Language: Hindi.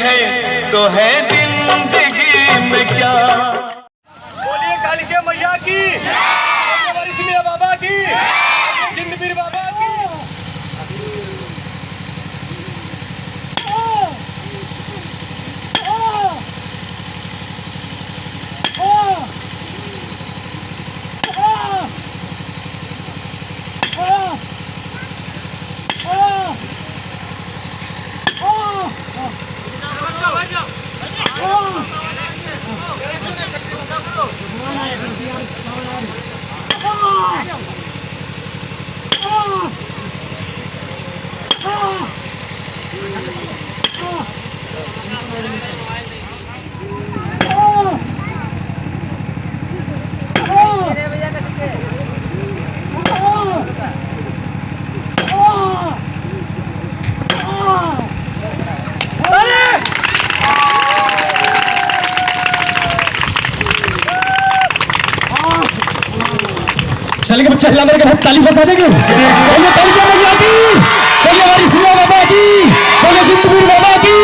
है तो है जिंदगी में क्या। बोलिए कालिका मैया की, सिमिया बाबा की, जिंदवीर बाबा की। चलेंगे बच्चा हिला मेरे के भाई ताली बजा देंगे। बोलिए कालिका मैया की, बोलिए हमारी सिमिया बाबा की, बोलिए जिंदवीर बाबा की।